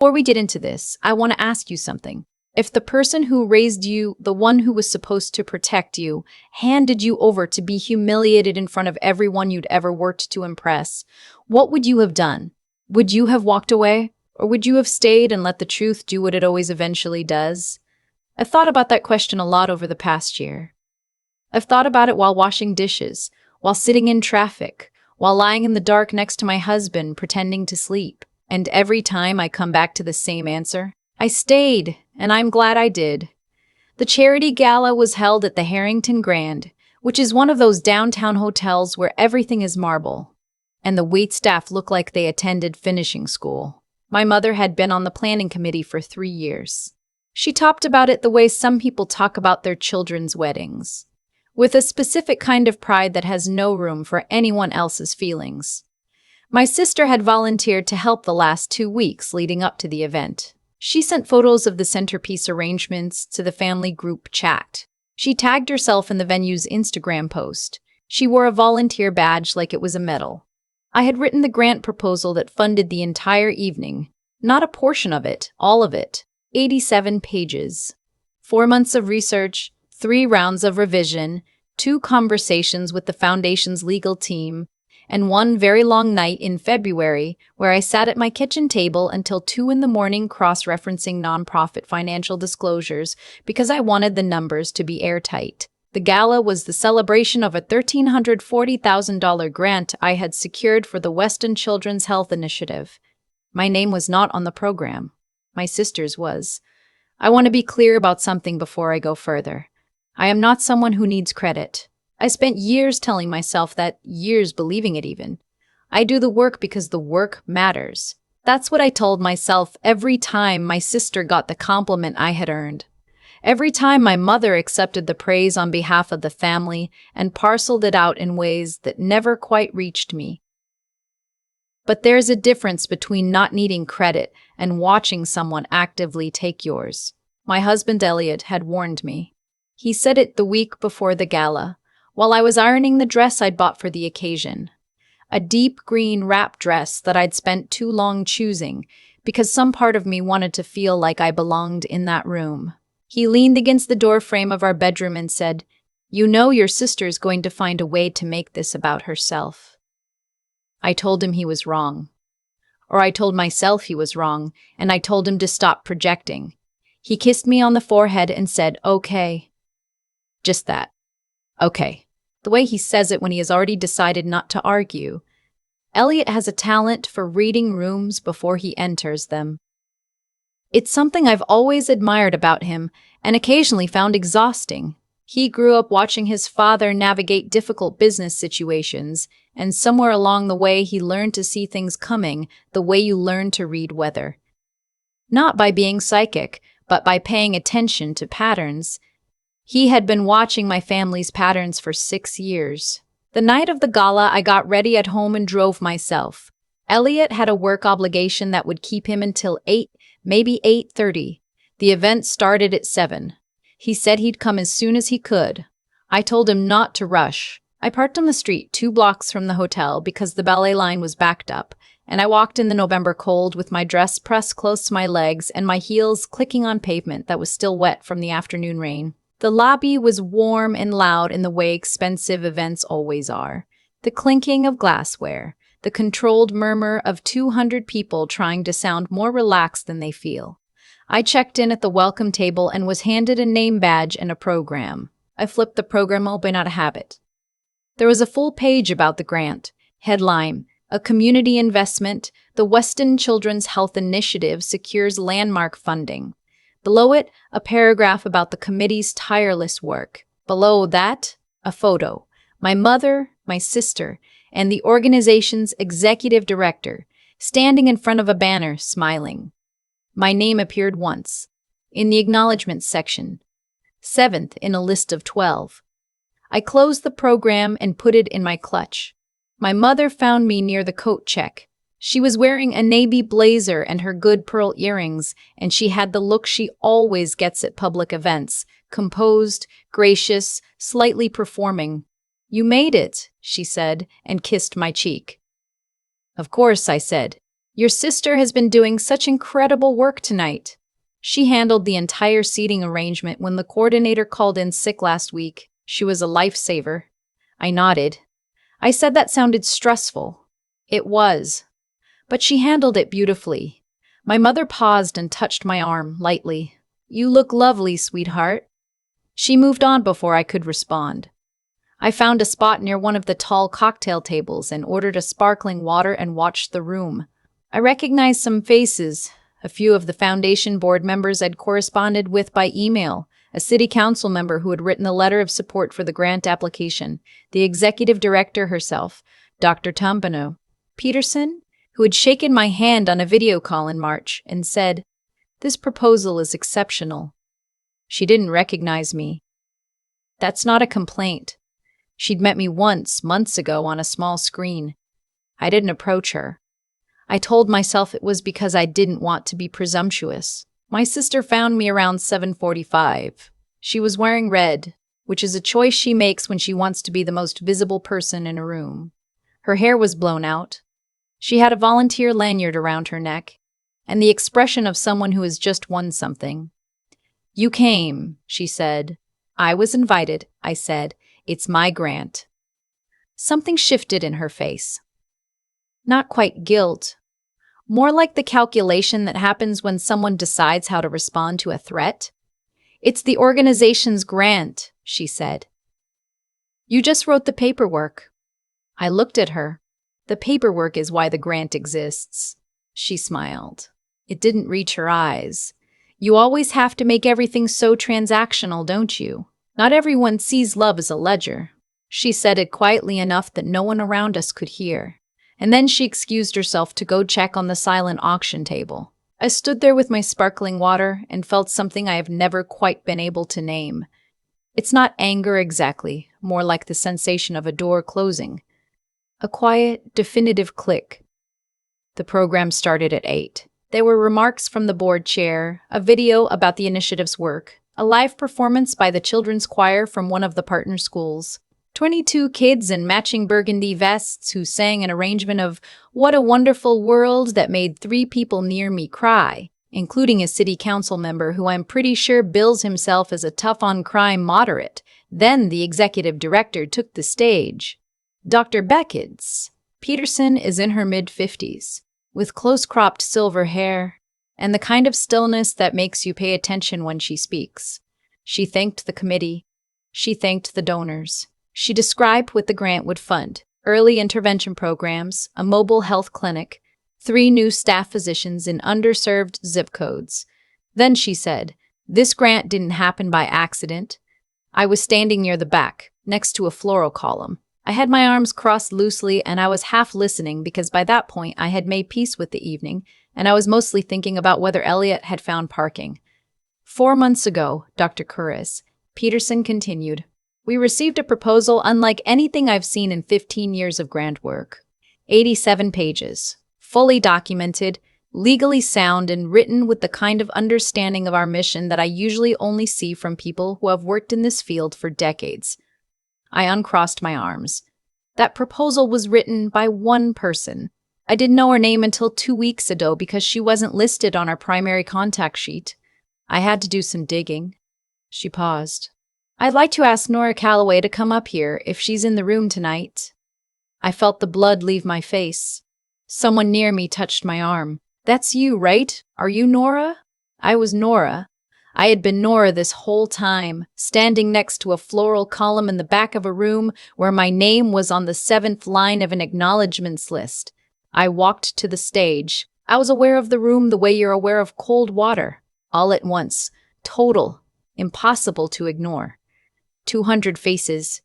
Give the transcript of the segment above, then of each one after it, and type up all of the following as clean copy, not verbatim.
Before we get into this, I want to ask you something. If the person who raised you, the one who was supposed to protect you, handed you over to be humiliated in front of everyone you'd ever worked to impress, what would you have done? Would you have walked away? Or would you have stayed and let the truth do what it always eventually does? I've thought about that question a lot over the past year. I've thought about it while washing dishes, while sitting in traffic, while lying in the dark next to my husband pretending to sleep. And every time I come back to the same answer, I stayed, and I'm glad I did. The charity gala was held at the Harrington Grand, which is one of those downtown hotels where everything is marble, and the waitstaff look like they attended finishing school. My mother had been on the planning committee for 3 years. She talked about it the way some people talk about their children's weddings, with a specific kind of pride that has no room for anyone else's feelings. My sister had volunteered to help the last 2 weeks leading up to the event. She sent photos of the centerpiece arrangements to the family group chat. She tagged herself in the venue's Instagram post. She wore a volunteer badge like it was a medal. I had written the grant proposal that funded the entire evening. Not a portion of it, all of it. 87 pages. 4 months of research, 3 rounds of revision, 2 conversations with the foundation's legal team, and 1 very long night in February where I sat at my kitchen table until 2 a.m. cross-referencing nonprofit financial disclosures because I wanted the numbers to be airtight. The gala was the celebration of a $1,340,000 grant I had secured for the Weston Children's Health Initiative. My name was not on the program. My sister's was. I want to be clear about something before I go further. I am not someone who needs credit. I spent years telling myself that, years believing it even. I do the work because the work matters. That's what I told myself every time my sister got the compliment I had earned. Every time my mother accepted the praise on behalf of the family and parceled it out in ways that never quite reached me. But there's a difference between not needing credit and watching someone actively take yours. My husband Elliot had warned me. He said it the week before the gala, while I was ironing the dress I'd bought for the occasion. A deep green wrap dress that I'd spent too long choosing because some part of me wanted to feel like I belonged in that room. He leaned against the door frame of our bedroom and said, "You know your sister's going to find a way to make this about herself." I told him he was wrong. Or I told myself he was wrong, and I told him to stop projecting. He kissed me on the forehead and said, "Okay." Just that. Okay. The way he says it when he has already decided not to argue. Elliot has a talent for reading rooms before he enters them. It's something I've always admired about him and occasionally found exhausting. He grew up watching his father navigate difficult business situations, and somewhere along the way he learned to see things coming the way you learn to read weather. Not by being psychic, but by paying attention to patterns. He had been watching my family's patterns for 6 years. The night of the gala, I got ready at home and drove myself. Elliot had a work obligation that would keep him until 8, maybe 8:30. The event started at 7. He said he'd come as soon as he could. I told him not to rush. I parked on the street 2 blocks from the hotel because the ballet line was backed up, and I walked in the November cold with my dress pressed close to my legs and my heels clicking on pavement that was still wet from the afternoon rain. The lobby was warm and loud in the way expensive events always are. The clinking of glassware, the controlled murmur of 200 people trying to sound more relaxed than they feel. I checked in at the welcome table and was handed a name badge and a program. I flipped the program open out of habit. There was a full page about the grant. Headline: a community investment, the Weston Children's Health Initiative secures landmark funding. Below it, a paragraph about the committee's tireless work. Below that, a photo. My mother, my sister, and the organization's executive director, standing in front of a banner, smiling. My name appeared once, in the acknowledgments section, 7th in a list of 12. I closed the program and put it in my clutch. My mother found me near the coat check. She was wearing a navy blazer and her good pearl earrings, and she had the look she always gets at public events, composed, gracious, slightly performing. "You made it," she said, and kissed my cheek. "Of course," I said. Your sister has been doing such incredible work tonight. She handled the entire seating arrangement when the coordinator called in sick last week. She was a lifesaver. I nodded. I said that sounded stressful. It was. But she handled it beautifully. My mother paused and touched my arm lightly. You look lovely, sweetheart. She moved on before I could respond. I found a spot near one of the tall cocktail tables and ordered a sparkling water and watched the room. I recognized some faces, a few of the foundation board members I'd corresponded with by email, a city council member who had written a letter of support for the grant application, the executive director herself, Dr. Tompano, Peterson, who had shaken my hand on a video call in March and said, "This proposal is exceptional." She didn't recognize me. That's not a complaint. She'd met me once, months ago, on a small screen. I didn't approach her. I told myself it was because I didn't want to be presumptuous. My sister found me around 7:45. She was wearing red, which is a choice she makes when she wants to be the most visible person in a room. Her hair was blown out. She had a volunteer lanyard around her neck, and the expression of someone who has just won something. "You came," she said. "I was invited," I said. "It's my grant." Something shifted in her face. Not quite guilt. More like the calculation that happens when someone decides how to respond to a threat. "It's the organization's grant," she said. "You just wrote the paperwork." I looked at her. "The paperwork is why the grant exists." She smiled. It didn't reach her eyes. "You always have to make everything so transactional, don't you? Not everyone sees love as a ledger." She said it quietly enough that no one around us could hear. And then she excused herself to go check on the silent auction table. I stood there with my sparkling water and felt something I have never quite been able to name. It's not anger exactly, more like the sensation of a door closing. A quiet, definitive click. The program started at 8. There were remarks from the board chair, a video about the initiative's work, a live performance by the children's choir from one of the partner schools, 22 kids in matching burgundy vests who sang an arrangement of "What a Wonderful World" that made 3 people near me cry, including a city council member who I'm pretty sure bills himself as a tough-on-crime moderate. Then the executive director took the stage. Dr. Beckett's. Peterson is in her mid-50s, with close-cropped silver hair, and the kind of stillness that makes you pay attention when she speaks. She thanked the committee. She thanked the donors. She described what the grant would fund: early intervention programs, a mobile health clinic, 3 new staff physicians in underserved zip codes. Then she said, "This grant didn't happen by accident." I was standing near the back, next to a floral column. I had my arms crossed loosely and I was half listening because by that point I had made peace with the evening, and I was mostly thinking about whether Elliot had found parking. 4 months ago, Dr. Curris, Peterson continued, we received a proposal unlike anything I've seen in 15 years of grant work. 87 pages, fully documented, legally sound, and written with the kind of understanding of our mission that I usually only see from people who have worked in this field for decades. I uncrossed my arms. That proposal was written by one person. I didn't know her name until 2 weeks ago because she wasn't listed on our primary contact sheet. I had to do some digging. She paused. I'd like to ask Nora Calloway to come up here if she's in the room tonight. I felt the blood leave my face. Someone near me touched my arm. That's you, right? Are you Nora? I was Nora. I had been Nora this whole time, standing next to a floral column in the back of a room where my name was on the 7th line of an acknowledgments list. I walked to the stage. I was aware of the room the way you're aware of cold water. All at once. Total. Impossible to ignore. 200 faces.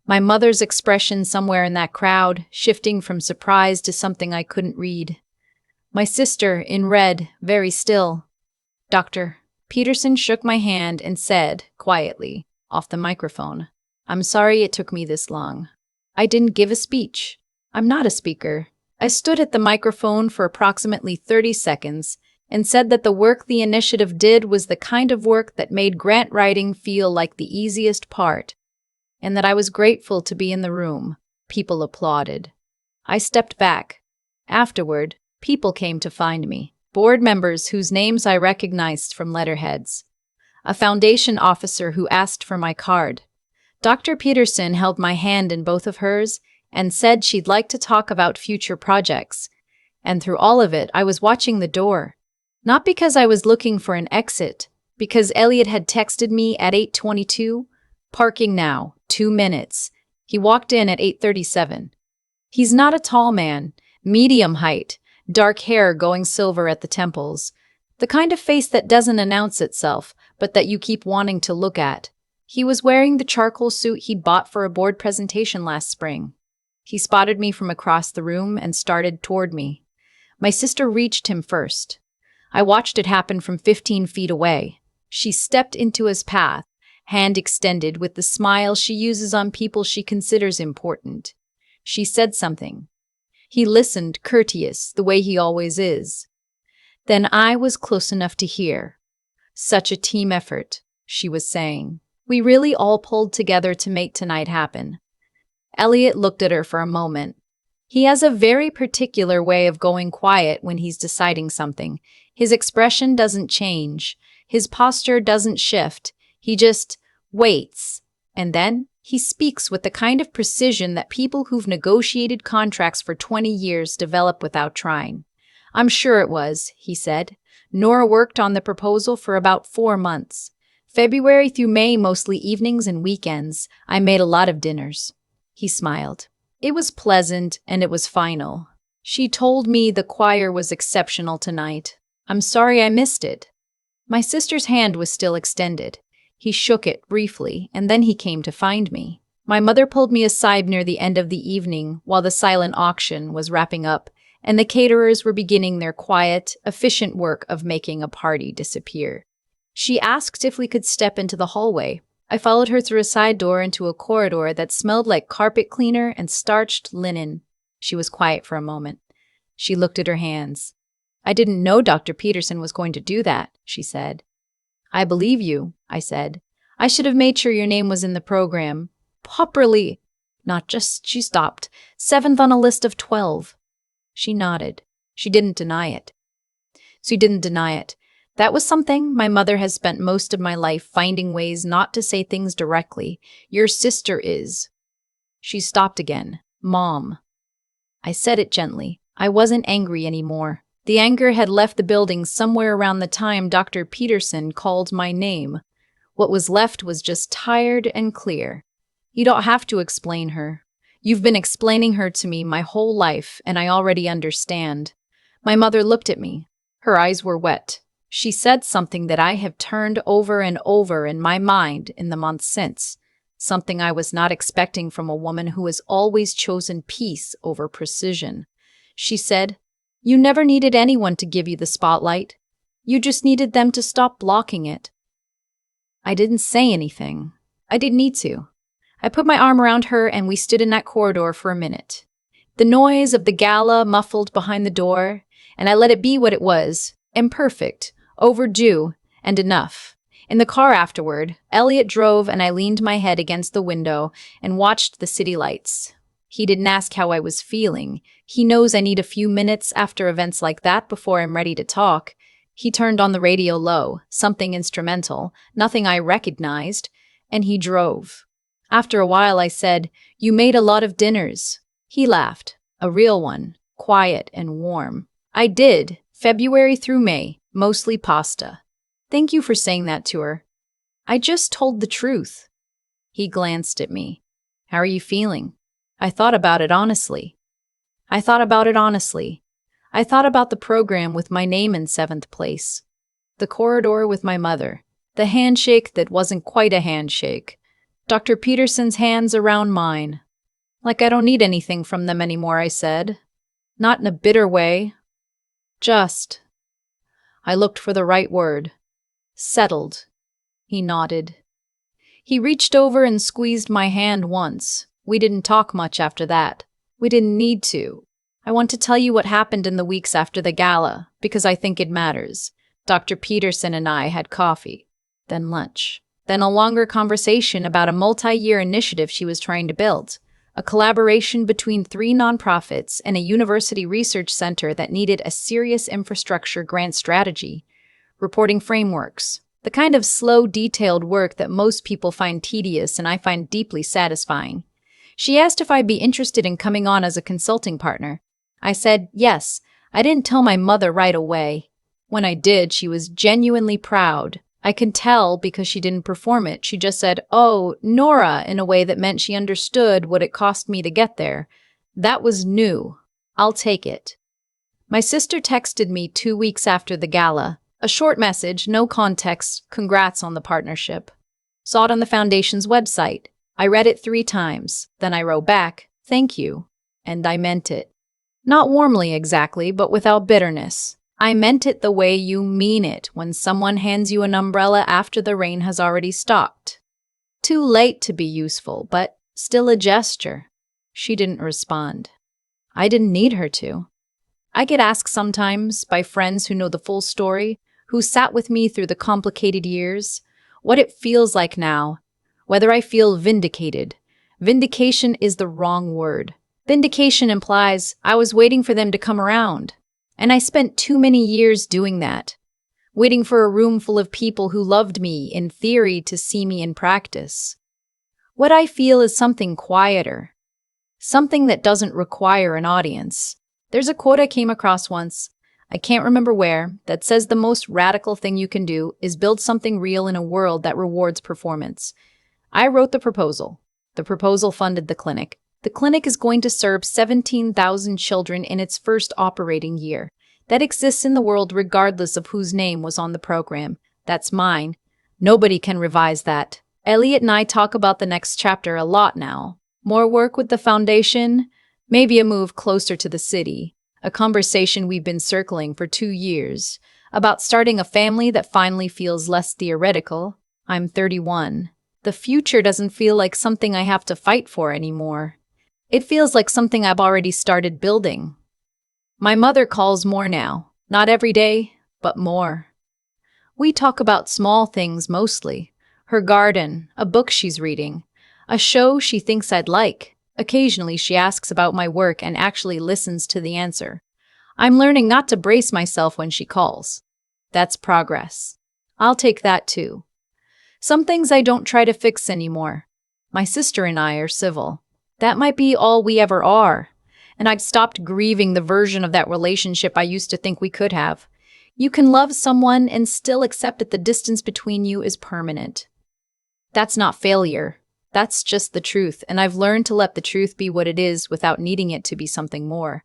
My mother's expression somewhere in that crowd, shifting from surprise to something I couldn't read. My sister, in red, very still. Dr. Peterson shook my hand and said, quietly, off the microphone, I'm sorry it took me this long. I didn't give a speech. I'm not a speaker. I stood at the microphone for approximately 30 seconds and said that the work the initiative did was the kind of work that made grant writing feel like the easiest part, and that I was grateful to be in the room. People applauded. I stepped back. Afterward, People came to find me. Board members whose names I recognized from letterheads. A foundation officer who asked for my card. Dr. Peterson held my hand in both of hers and said she'd like to talk about future projects. And through all of it, I was watching the door. Not because I was looking for an exit, because Elliot had texted me at 8:22, parking now, 2 minutes. He walked in at 8:37. He's not a tall man, medium height, dark hair going silver at the temples. The kind of face that doesn't announce itself, but that you keep wanting to look at. He was wearing the charcoal suit he'd bought for a board presentation last spring. He spotted me from across the room and started toward me. My sister reached him first. I watched it happen from 15 feet away. She stepped into his path, hand extended with the smile she uses on people she considers important. She said something. He listened, courteous, the way he always is. Then I was close enough to hear. Such a team effort, she was saying. We really all pulled together to make tonight happen. Elliot looked at her for a moment. He has a very particular way of going quiet when he's deciding something. His expression doesn't change. His posture doesn't shift. He just waits. And then he speaks with the kind of precision that people who've negotiated contracts for 20 years develop without trying. I'm sure it was, he said. Nora worked on the proposal for about 4 months. February through May, mostly evenings and weekends. I made a lot of dinners. He smiled. It was pleasant and it was final. She told me the choir was exceptional tonight. I'm sorry I missed it. My sister's hand was still extended. He shook it briefly, and then he came to find me. My mother pulled me aside near the end of the evening while the silent auction was wrapping up, and the caterers were beginning their quiet, efficient work of making a party disappear. She asked if we could step into the hallway. I followed her through a side door into a corridor that smelled like carpet cleaner and starched linen. She was quiet for a moment. She looked at her hands. I didn't know Dr. Peterson was going to do that, she said. I believe you, I said. I should have made sure your name was in the program. Properly. Not just, she stopped. 7th on a list of 12. She nodded. She didn't deny it. She didn't deny it. That was something my mother has spent most of my life finding ways not to say things directly. Your sister is. She stopped again. Mom. I said it gently. I wasn't angry anymore. The anger had left the building somewhere around the time Dr. Peterson called my name. What was left was just tired and clear. You don't have to explain her. You've been explaining her to me my whole life, and I already understand. My mother looked at me. Her eyes were wet. She said something that I have turned over and over in my mind in the months since, something I was not expecting from a woman who has always chosen peace over precision. She said, "You never needed anyone to give you the spotlight. You just needed them to stop blocking it." I didn't say anything. I didn't need to. I put my arm around her and we stood in that corridor for a minute. The noise of the gala muffled behind the door, and I let it be what it was, imperfect, overdue, and enough. In the car afterward, Elliot drove and I leaned my head against the window and watched the city lights. He didn't ask how I was feeling. He knows I need a few minutes after events like that before I'm ready to talk. He turned on the radio low, something instrumental, nothing I recognized, and he drove. After a while I said, "You made a lot of dinners." He laughed. A real one, quiet and warm. I did, February through May, mostly pasta. Thank you for saying that to her. I just told the truth. He glanced at me. How are you feeling? I thought about it honestly. I thought about the program with my name in 7th place. The corridor with my mother. The handshake that wasn't quite a handshake. Dr. Peterson's hands around mine. Like I don't need anything from them anymore, I said. Not in a bitter way. Just. I looked for the right word. Settled. He nodded. He reached over and squeezed my hand once. We didn't talk much after that. We didn't need to. I want to tell you what happened in the weeks after the gala, because I think it matters. Dr. Peterson and I had coffee, then lunch, then a longer conversation about a multi-year initiative she was trying to build. a collaboration between three nonprofits and a university research center that needed a serious infrastructure grant strategy, reporting frameworks, the kind of slow, detailed work that most people find tedious and I find deeply satisfying. She asked if I'd be interested in coming on as a consulting partner. I said yes. I didn't tell my mother right away. When I did, she was genuinely proud. I could tell because she didn't perform it. She just said, "Oh, Nora," in a way that meant she understood what it cost me to get there. That was new. I'll take it. My sister texted me 2 weeks after the gala. A short message, no context, congrats on the partnership. Saw it on the foundation's website. I read it 3 times. Then I wrote back, "Thank you." And I meant it. Not warmly exactly, but without bitterness. I meant it the way you mean it when someone hands you an umbrella after the rain has already stopped. Too late to be useful, but still a gesture. She didn't respond. I didn't need her to. I get asked sometimes by friends who know the full story, who sat with me through the complicated years, what it feels like now, whether I feel vindicated. Vindication is the wrong word. Vindication implies I was waiting for them to come around. And I spent too many years doing that, waiting for a room full of people who loved me in theory to see me in practice. What I feel is something quieter, something that doesn't require an audience. There's a quote I came across once, I can't remember where, that says the most radical thing you can do is build something real in a world that rewards performance. I wrote the proposal. The proposal funded the clinic. The clinic is going to serve 17,000 children in its first operating year. That exists in the world regardless of whose name was on the program. That's mine. Nobody can revise that. Elliot and I talk about the next chapter a lot now. More work with the foundation, maybe a move closer to the city. A conversation we've been circling for 2 years. About starting a family that finally feels less theoretical. I'm 31. The future doesn't feel like something I have to fight for anymore. It feels like something I've already started building. My mother calls more now. Not every day, but more. We talk about small things mostly. Her garden, a book she's reading, a show she thinks I'd like. Occasionally she asks about my work and actually listens to the answer. I'm learning not to brace myself when she calls. That's progress. I'll take that too. Some things I don't try to fix anymore. My sister and I are civil. That might be all we ever are. And I've stopped grieving the version of that relationship I used to think we could have. You can love someone and still accept that the distance between you is permanent. That's not failure. That's just the truth, and I've learned to let the truth be what it is without needing it to be something more.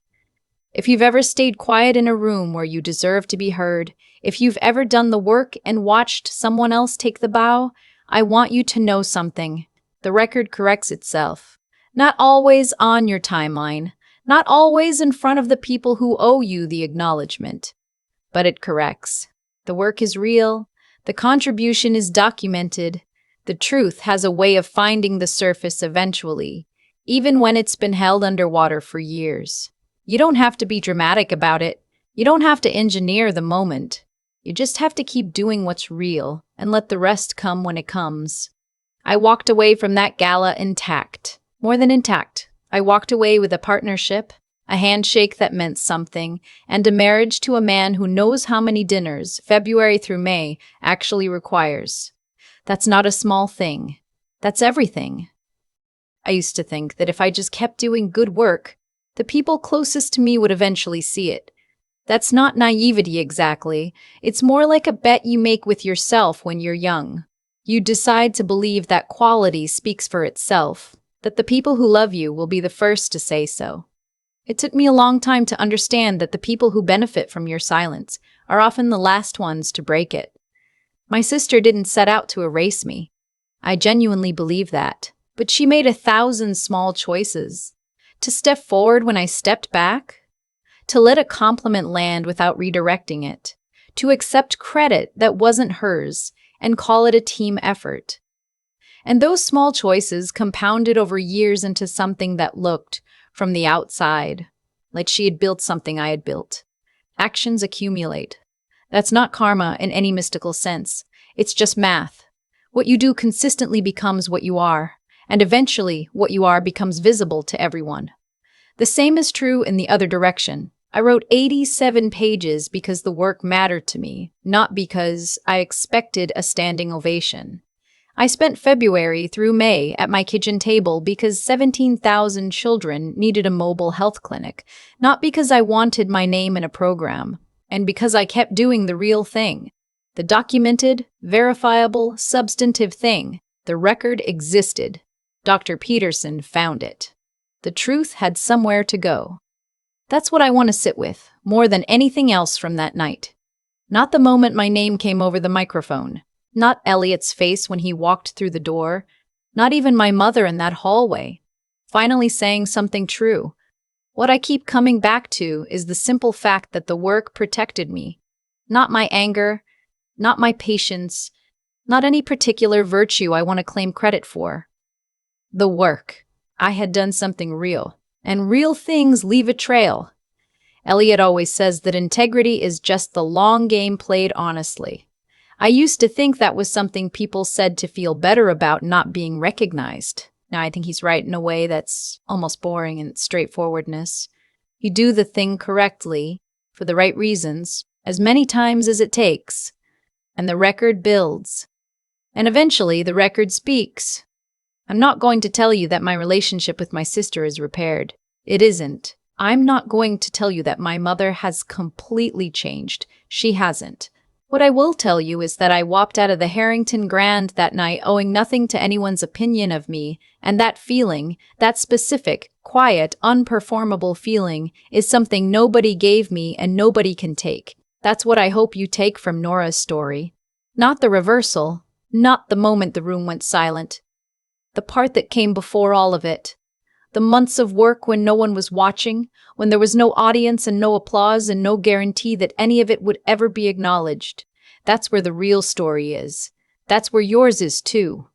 If you've ever stayed quiet in a room where you deserve to be heard, if you've ever done the work and watched someone else take the bow, I want you to know something. The record corrects itself. Not always on your timeline, not always in front of the people who owe you the acknowledgement. But it corrects. The work is real, the contribution is documented, the truth has a way of finding the surface eventually, even when it's been held underwater for years. You don't have to be dramatic about it. You don't have to engineer the moment. You just have to keep doing what's real and let the rest come when it comes. I walked away from that gala intact. More than intact. I walked away with a partnership, a handshake that meant something, and a marriage to a man who knows how many dinners, February through May, actually requires. That's not a small thing. That's everything. I used to think that if I just kept doing good work, the people closest to me would eventually see it. That's not naivety exactly. It's more like a bet you make with yourself when you're young. You decide to believe that quality speaks for itself, that the people who love you will be the first to say so. It took me a long time to understand that the people who benefit from your silence are often the last ones to break it. My sister didn't set out to erase me. I genuinely believe that. But she made 1,000 small choices. To step forward when I stepped back. To let a compliment land without redirecting it. To accept credit that wasn't hers and call it a team effort. And those small choices compounded over years into something that looked, from the outside, like she had built something I had built. Actions accumulate. That's not karma in any mystical sense. It's just math. What you do consistently becomes what you are. and eventually what you are becomes visible to everyone. The same is true in the other direction. I wrote 87 pages because the work mattered to me, not because I expected a standing ovation. I spent February through May at my kitchen table because 17,000 children needed a mobile health clinic, not because I wanted my name in a program, and because I kept doing the real thing. The documented, verifiable, substantive thing. The record existed. Dr. Peterson found it. The truth had somewhere to go. That's what I want to sit with, more than anything else from that night. Not the moment my name came over the microphone. Not Elliot's face when he walked through the door. Not even my mother in that hallway, finally saying something true. What I keep coming back to is the simple fact that the work protected me. Not my anger, not my patience, not any particular virtue I want to claim credit for. The work. I had done something real, and real things leave a trail. Elliot always says that integrity is just the long game played honestly. I used to think that was something people said to feel better about not being recognized. Now I think he's right in a way that's almost boring in its straightforwardness. You do the thing correctly, for the right reasons, as many times as it takes, and the record builds. And eventually the record speaks. I'm not going to tell you that my relationship with my sister is repaired. It isn't. I'm not going to tell you that my mother has completely changed. She hasn't. What I will tell you is that I walked out of the Harrington Grand that night owing nothing to anyone's opinion of me, and that feeling, that specific, quiet, unperformable feeling, is something nobody gave me and nobody can take. That's what I hope you take from Nora's story. Not the reversal, not the moment the room went silent. The part that came before all of it. The months of work when no one was watching, when there was no audience and no applause and no guarantee that any of it would ever be acknowledged. That's where the real story is. That's where yours is too.